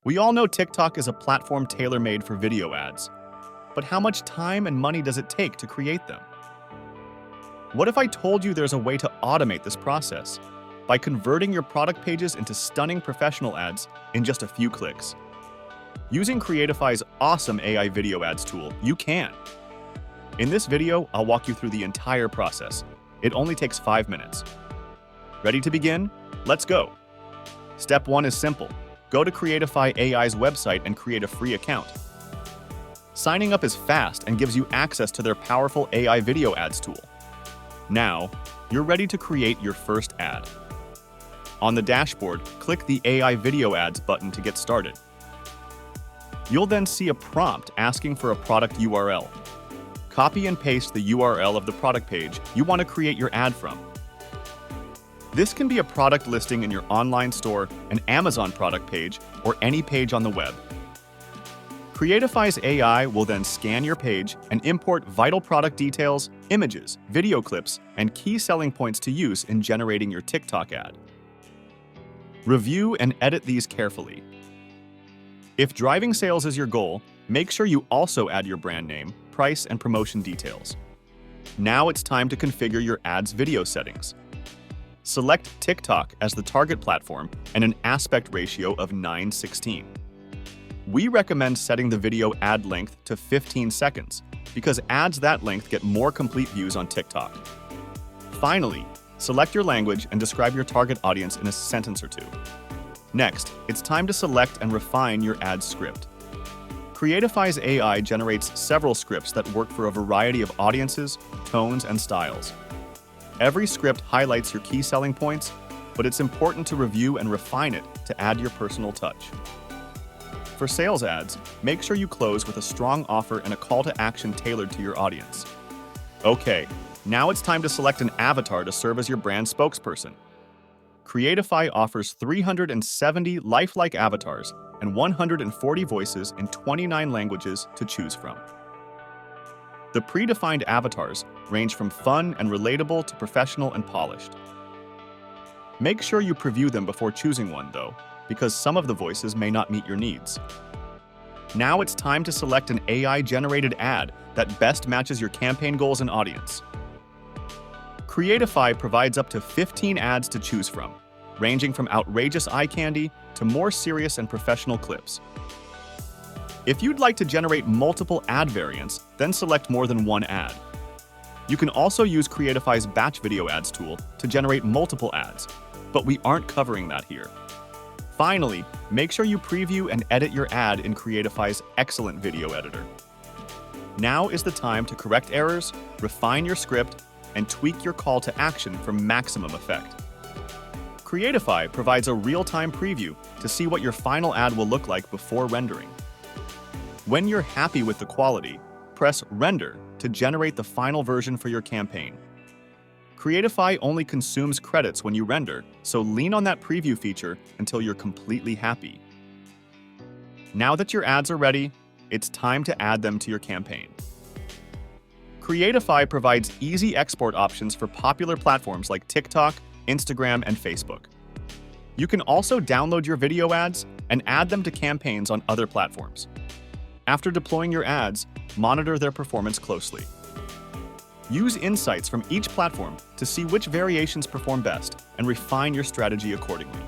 We all know TikTok is a platform tailor-made for video ads, but how much time and money does it take to create them? What if I told you there's a way to automate this process by converting your product pages into stunning professional ads in just a few clicks? Using Creatify's awesome AI video ads tool, you can. In this video, I'll walk you through the entire process. It only takes 5 minutes. Ready to begin? Let's go. Step 1 is simple. Go to Creatify AI's website and create a free account. Signing up is fast and gives you access to their powerful AI video ads tool. Now, you're ready to create your first ad. On the dashboard, click the AI video ads button to get started. You'll then see a prompt asking for a product URL. Copy and paste the URL of the product page you want to create your ad from. This can be a product listing in your online store, an Amazon product page, or any page on the web. Creatify's AI will then scan your page and import vital product details, images, video clips, and key selling points to use in generating your TikTok ad. Review and edit these carefully. If driving sales is your goal, make sure you also add your brand name, price, and promotion details. Now it's time to configure your ad's video settings. Select TikTok as the target platform and an aspect ratio of 9:16. We recommend setting the video ad length to 15 seconds because ads that length get more complete views on TikTok. Finally, select your language and describe your target audience in a sentence or two. Next, it's time to select and refine your ad script. Creatify's AI generates several scripts that work for a variety of audiences, tones, and styles. Every script highlights your key selling points, but it's important to review and refine it to add your personal touch. For sales ads, make sure you close with a strong offer and a call to action tailored to your audience. Okay, now it's time to select an avatar to serve as your brand spokesperson. Creatify offers 370 lifelike avatars and 140 voices in 29 languages to choose from. The predefined avatars range from fun and relatable to professional and polished. Make sure you preview them before choosing one, though, because some of the voices may not meet your needs. Now it's time to select an AI-generated ad that best matches your campaign goals and audience. Creatify provides up to 15 ads to choose from, ranging from outrageous eye candy to more serious and professional clips. If you'd like to generate multiple ad variants, then select more than one ad. You can also use Creatify's batch video ads tool to generate multiple ads, but we aren't covering that here. Finally, make sure you preview and edit your ad in Creatify's excellent video editor. Now is the time to correct errors, refine your script, and tweak your call to action for maximum effect. Creatify provides a real-time preview to see what your final ad will look like before rendering. When you're happy with the quality, press Render to generate the final version for your campaign. Creatify only consumes credits when you render, so lean on that preview feature until you're completely happy. Now that your ads are ready, it's time to add them to your campaign. Creatify provides easy export options for popular platforms like TikTok, Instagram, and Facebook. You can also download your video ads and add them to campaigns on other platforms. After deploying your ads, monitor their performance closely. Use insights from each platform to see which variations perform best and refine your strategy accordingly.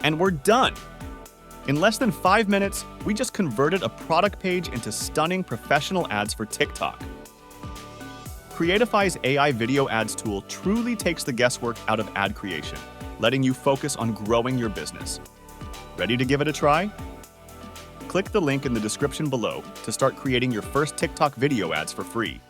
And we're done! In less than 5 minutes, we just converted a product page into stunning professional ads for TikTok. Creatify's AI video ads tool truly takes the guesswork out of ad creation, letting you focus on growing your business. Ready to give it a try? Click the link in the description below to start creating your first TikTok video ads for free.